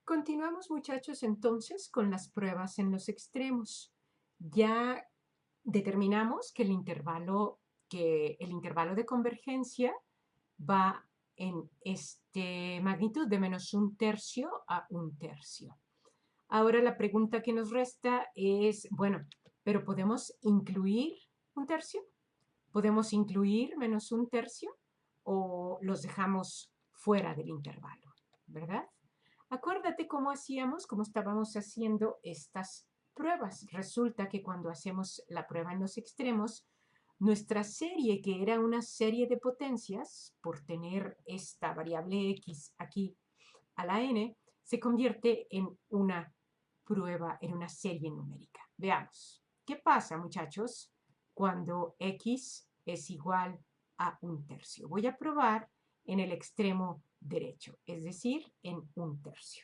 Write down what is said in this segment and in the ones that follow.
Continuamos, muchachos, entonces con las pruebas en los extremos. Ya determinamos que el intervalo de convergencia va en magnitud de -1/3 a 1/3. Ahora la pregunta que nos resta es, bueno, ¿pero podemos incluir 1/3? ¿Podemos incluir -1/3? ¿O los dejamos fuera del intervalo? ¿Verdad? Acuérdate cómo estábamos haciendo estas pruebas. Resulta que cuando hacemos la prueba en los extremos, nuestra serie, que era una serie de potencias, por tener esta variable x aquí a la n, se convierte en una prueba, en una serie numérica. Veamos. ¿Qué pasa, muchachos, cuando x es igual a 1/3? Voy a probar en el extremo derecho, es decir, en 1/3.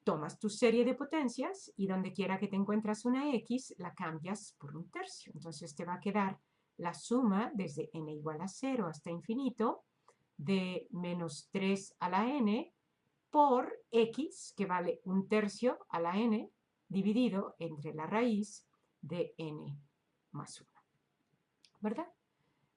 Tomas tu serie de potencias y donde quiera que te encuentras una x, la cambias por 1/3. Entonces te va a quedar la suma desde n igual a 0 hasta infinito de -3 a la n por x, que vale 1/3 a la n, dividido entre la raíz de n más 1. ¿Verdad?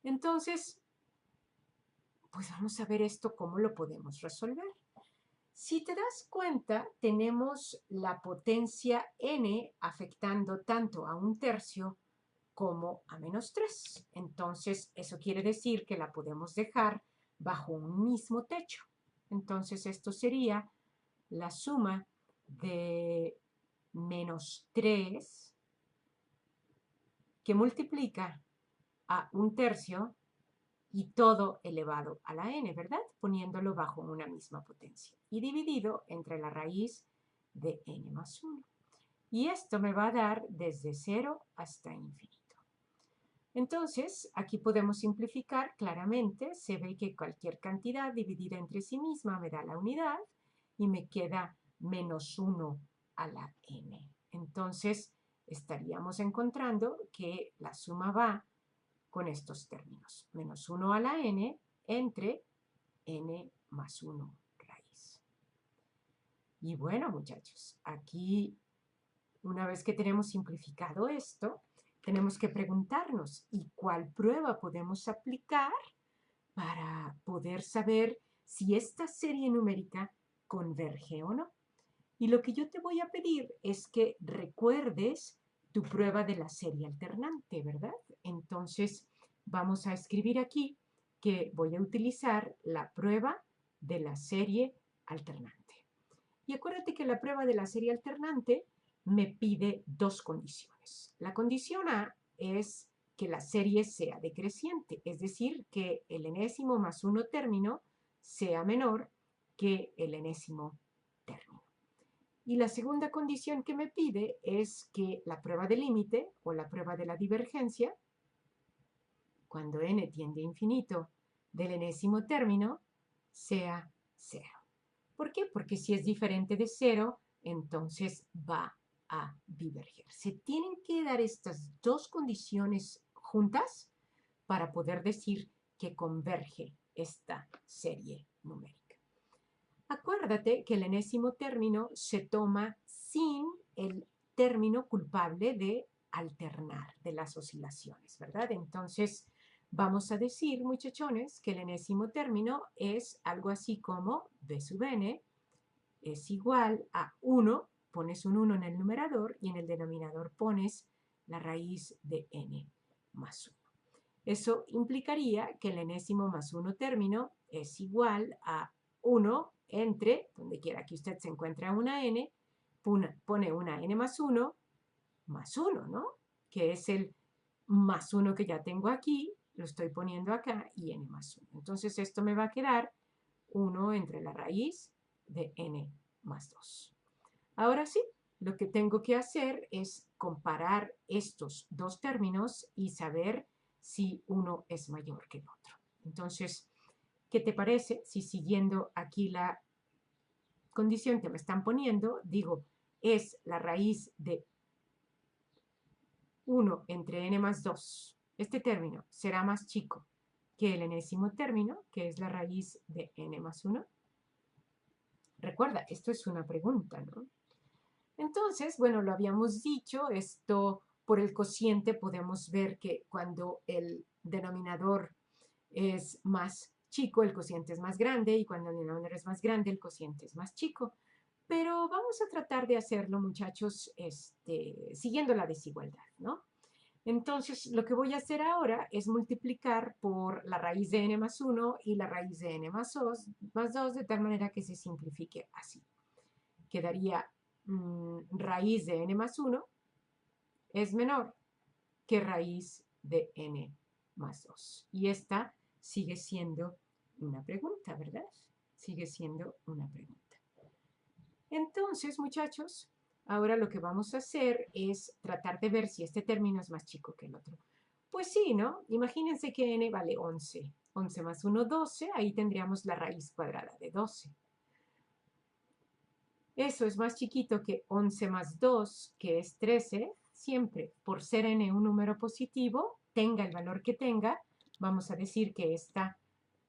Entonces, pues vamos a ver esto cómo lo podemos resolver. Si te das cuenta, tenemos la potencia n afectando tanto a 1/3 como a -3. Entonces, eso quiere decir que la podemos dejar bajo un mismo techo. Entonces, esto sería la suma de -3 que multiplica a 1/3 y todo elevado a la n, ¿verdad? Poniéndolo bajo una misma potencia. Y dividido entre la raíz de n más 1. Y esto me va a dar desde 0 hasta infinito. Entonces, aquí podemos simplificar claramente. Se ve que cualquier cantidad dividida entre sí misma me da la unidad y me queda -1 a la n. Entonces, estaríamos encontrando que la suma va con estos términos. -1 a la n entre n más 1 raíz. Y bueno, muchachos, aquí, una vez que tenemos simplificado esto, tenemos que preguntarnos, ¿y cuál prueba podemos aplicar para poder saber si esta serie numérica converge o no? Y lo que yo te voy a pedir es que recuerdes tu prueba de la serie alternante, ¿verdad? Entonces, vamos a escribir aquí que voy a utilizar la prueba de la serie alternante. Y acuérdate que la prueba de la serie alternante me pide dos condiciones. La condición A es que la serie sea decreciente, es decir, que el enésimo más 1 término sea menor que el enésimo término. Y la segunda condición que me pide es que la prueba de límite o la prueba de la divergencia, cuando n tiende a infinito del enésimo término, sea 0. ¿Por qué? Porque si es diferente de 0, entonces va a diverger. Se tienen que dar estas dos condiciones juntas para poder decir que converge esta serie numérica. Acuérdate que el enésimo término se toma sin el término culpable de alternar, de las oscilaciones, ¿verdad? Entonces, vamos a decir, muchachones, que el enésimo término es algo así como b sub n es igual a 1, pones un 1 en el numerador y en el denominador pones la raíz de n más 1. Eso implicaría que el enésimo más 1 término es igual a 1 entre, donde quiera que usted se encuentre una n, pone una n más 1, ¿no? Que es el más 1 que ya tengo aquí, lo estoy poniendo acá, y n más 1. Entonces esto me va a quedar 1 entre la raíz de n más 2. Ahora sí, lo que tengo que hacer es comparar estos dos términos y saber si uno es mayor que el otro. Entonces, ¿qué te parece si siguiendo aquí la condición que me están poniendo, digo, es la raíz de 1 entre n más 2? Este término será más chico que el enésimo término, que es la raíz de n más 1. Recuerda, esto es una pregunta, ¿no? Entonces, bueno, lo habíamos dicho, esto por el cociente podemos ver que cuando el denominador es más chico, el cociente es más grande, y cuando el denominador es más grande, el cociente es más chico. Pero vamos a tratar de hacerlo, muchachos, siguiendo la desigualdad, ¿no? Entonces, lo que voy a hacer ahora es multiplicar por la raíz de n más 1 y la raíz de n más 2, de tal manera que se simplifique así. Quedaría raíz de n más 1 es menor que raíz de n más 2. Y esta sigue siendo una pregunta, ¿verdad? Sigue siendo una pregunta. Entonces, muchachos, ahora lo que vamos a hacer es tratar de ver si este término es más chico que el otro. Pues sí, ¿no? Imagínense que n vale 11. 11 más 1, 12. Ahí tendríamos la raíz cuadrada de 12. Eso es más chiquito que 11 más 2, que es 13. Siempre, por ser n un número positivo, tenga el valor que tenga, vamos a decir que esta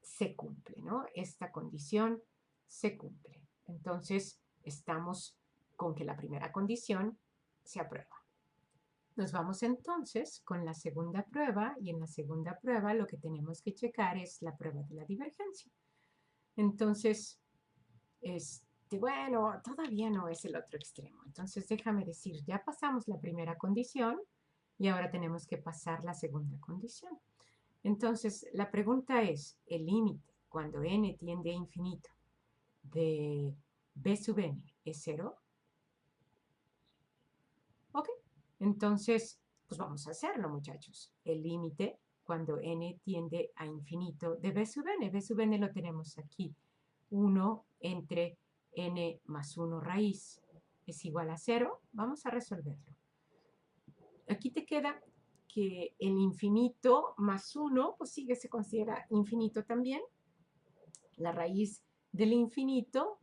se cumple, ¿no? Esta condición se cumple. Entonces, estamos con que la primera condición se aprueba. Nos vamos entonces con la segunda prueba, y en la segunda prueba lo que tenemos que checar es la prueba de la divergencia. Entonces, bueno, todavía no es el otro extremo. Entonces, déjame decir, ya pasamos la primera condición y ahora tenemos que pasar la segunda condición. Entonces, la pregunta es, ¿el límite cuando n tiende a infinito de b sub n es 0? Ok, entonces, pues vamos a hacerlo, muchachos. El límite cuando n tiende a infinito de b sub n. B sub n lo tenemos aquí. 1 entre n más 1 raíz es igual a 0. Vamos a resolverlo. Aquí te queda que el infinito más 1, pues sigue, se considera infinito también. La raíz del infinito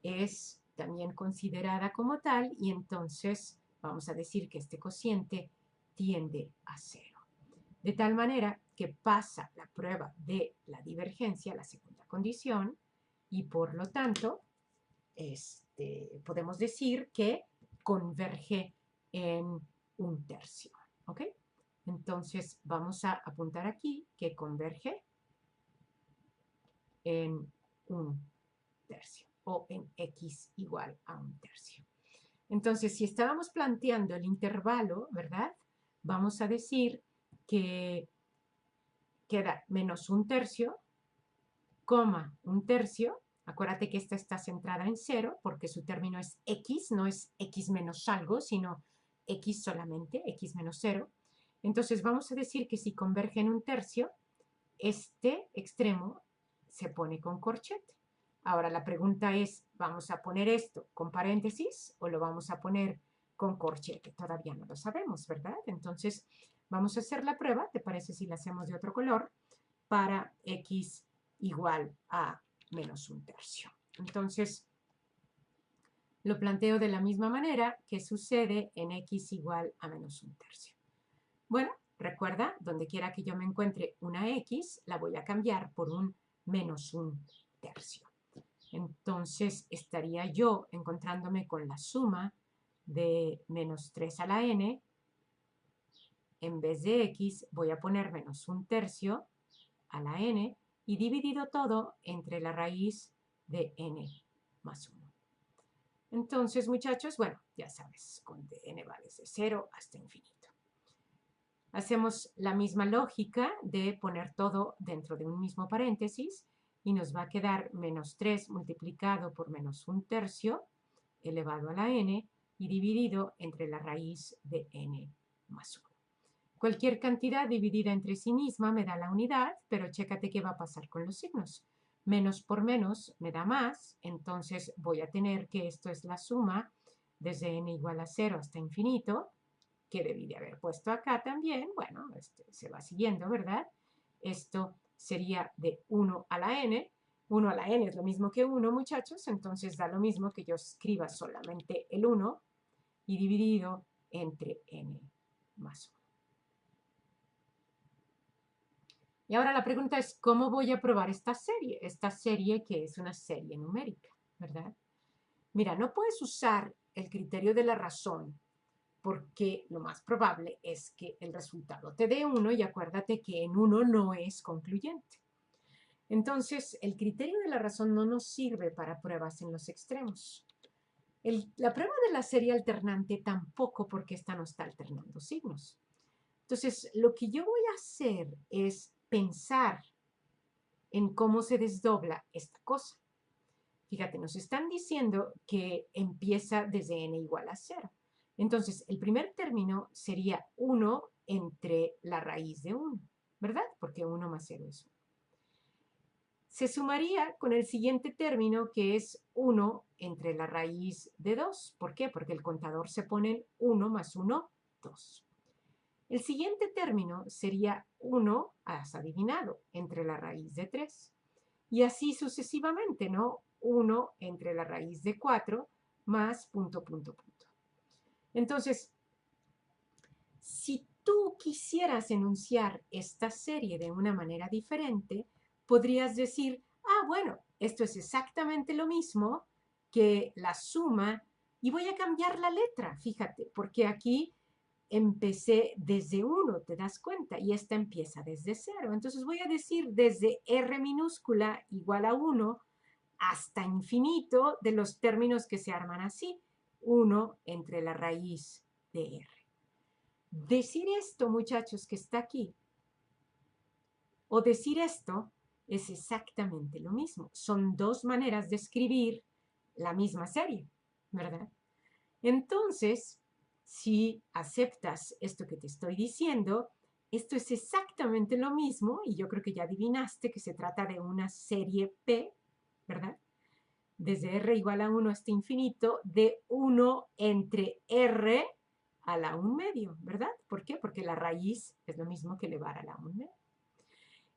es también considerada como tal, y entonces vamos a decir que este cociente tiende a 0. De tal manera que pasa la prueba de la divergencia, la segunda condición, y por lo tanto podemos decir que converge en un tercio. ¿Ok? Entonces vamos a apuntar aquí que converge en un tercio, o en x igual a un tercio. Entonces, si estábamos planteando el intervalo, ¿verdad? Vamos a decir que queda menos un tercio, coma un tercio. Acuérdate que esta está centrada en 0 porque su término es x, no es x menos algo, sino x solamente, x menos 0. Entonces vamos a decir que si converge en un tercio, este extremo se pone con corchete. Ahora la pregunta es, ¿vamos a poner esto con paréntesis o lo vamos a poner con corchete? Todavía no lo sabemos, ¿verdad? Entonces vamos a hacer la prueba, ¿te parece si la hacemos de otro color? Para x igual a menos un tercio. Entonces, lo planteo de la misma manera que sucede en x igual a menos un tercio. Bueno, recuerda, donde quiera que yo me encuentre una x, la voy a cambiar por un menos un tercio. Entonces, estaría yo encontrándome con la suma de menos 3 a la n. En vez de x, voy a poner menos un tercio a la n y dividido todo entre la raíz de n más 1. Entonces, muchachos, bueno, ya sabes, con n vale de 0 hasta infinito. Hacemos la misma lógica de poner todo dentro de un mismo paréntesis y nos va a quedar menos 3 multiplicado por menos un tercio elevado a la n y dividido entre la raíz de n más 1. Cualquier cantidad dividida entre sí misma me da la unidad, pero chécate qué va a pasar con los signos. Menos por menos me da más, entonces voy a tener que esto es la suma desde n igual a 0 hasta infinito, que debí de haber puesto acá también. Bueno, se va siguiendo, ¿verdad? Esto sería de 1 a la n. 1 a la n es lo mismo que 1, muchachos, entonces da lo mismo que yo escriba solamente el 1 y dividido entre n más 1. Y ahora la pregunta es, ¿cómo voy a probar esta serie? Esta serie que es una serie numérica, ¿verdad? Mira, no puedes usar el criterio de la razón porque lo más probable es que el resultado te dé 1 y acuérdate que en 1 no es concluyente. Entonces, el criterio de la razón no nos sirve para pruebas en los extremos. La prueba de la serie alternante tampoco, porque esta no está alternando signos. Entonces, lo que yo voy a hacer es pensar en cómo se desdobla esta cosa. Fíjate, nos están diciendo que empieza desde n igual a 0. Entonces, el primer término sería 1 entre la raíz de 1, ¿verdad? Porque 1 más 0 es 1. Se sumaría con el siguiente término, que es 1 entre la raíz de 2. ¿Por qué? Porque el contador se pone en 1 más 1, 2. El siguiente término sería 1, has adivinado, entre la raíz de 3. Y así sucesivamente, ¿no? 1 entre la raíz de 4 más punto, punto, punto. Entonces, si tú quisieras enunciar esta serie de una manera diferente, podrías decir, bueno, esto es exactamente lo mismo que la suma y voy a cambiar la letra, fíjate, porque aquí empecé desde 1, ¿te das cuenta? Y esta empieza desde 0. Entonces voy a decir desde R minúscula igual a 1 hasta infinito de los términos que se arman así. 1 entre la raíz de R. Decir esto, muchachos, que está aquí, o decir esto, es exactamente lo mismo. Son dos maneras de escribir la misma serie, ¿verdad? Entonces, si aceptas esto que te estoy diciendo, esto es exactamente lo mismo, y yo creo que ya adivinaste que se trata de una serie P, ¿verdad? Desde R igual a 1 hasta infinito, de 1 entre R a la 1 medio, ¿verdad? ¿Por qué? Porque la raíz es lo mismo que elevar a la 1 medio.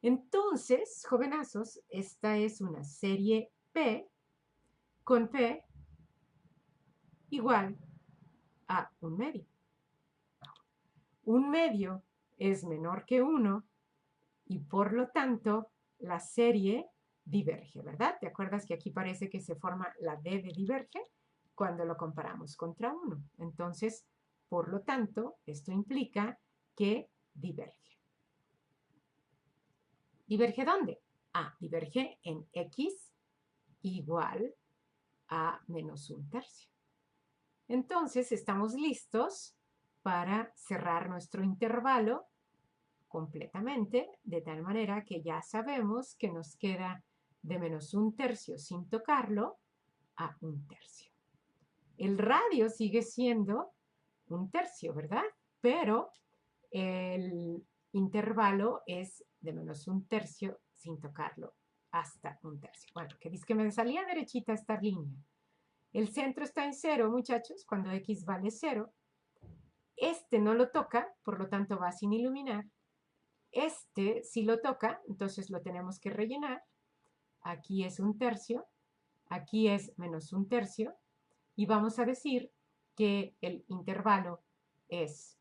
Entonces, jovenazos, esta es una serie P con P igual a 1 medio. 1 medio es menor que 1 y por lo tanto la serie diverge, ¿verdad? ¿Te acuerdas que aquí parece que se forma la D de diverge cuando lo comparamos contra 1? Entonces, por lo tanto, esto implica que diverge. ¿Diverge dónde? Diverge en X igual a menos 1/3. Entonces, estamos listos para cerrar nuestro intervalo completamente, de tal manera que ya sabemos que nos queda de menos 1/3 sin tocarlo a 1/3. El radio sigue siendo 1/3, ¿verdad? Pero el intervalo es de menos 1/3 sin tocarlo hasta 1/3. Bueno, que dice que me salía derechita esta línea. El centro está en 0, muchachos, cuando X vale 0. Este no lo toca, por lo tanto va sin iluminar. Este sí lo toca, entonces lo tenemos que rellenar. Aquí es 1/3, aquí es menos 1/3, y vamos a decir que el intervalo es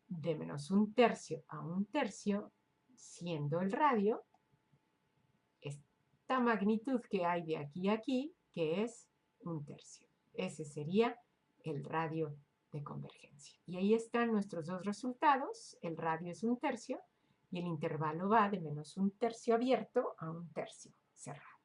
de menos 1/3 a 1/3, siendo el radio esta magnitud que hay de aquí a aquí, que es 1/3. Ese sería el radio de convergencia. Y ahí están nuestros dos resultados. El radio es 1/3 y el intervalo va de menos 1/3 abierto a 1/3 cerrado.